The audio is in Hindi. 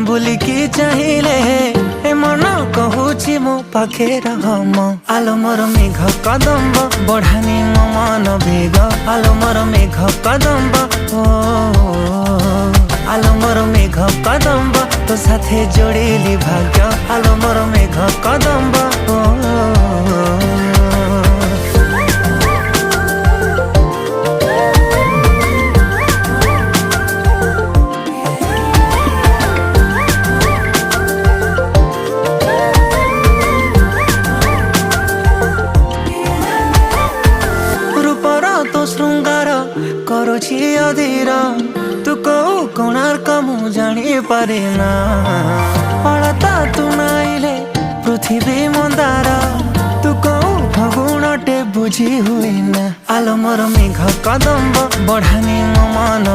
बुलिकी चाहिए ए मन कहूची मो पाखे रम आलो मोर मेघ कदम्ब बढ़ानी मो मन बेग आलो मोर मेघ कदम्ब ओ आलो मोर मेघ कदम्ब तो साथे जोड़िली भाग्य आलो मोर मेघ कदम्ब तो श्रृंगार करुछि अधीर तू कौ कोणार्क मु जानी पारे ना अलता तू नाइले पृथ्वी मंदार तू कौ फगुणटे बुझी हुए ना आलो मोर मेघ कदम्ब बढ़ानी मो मन।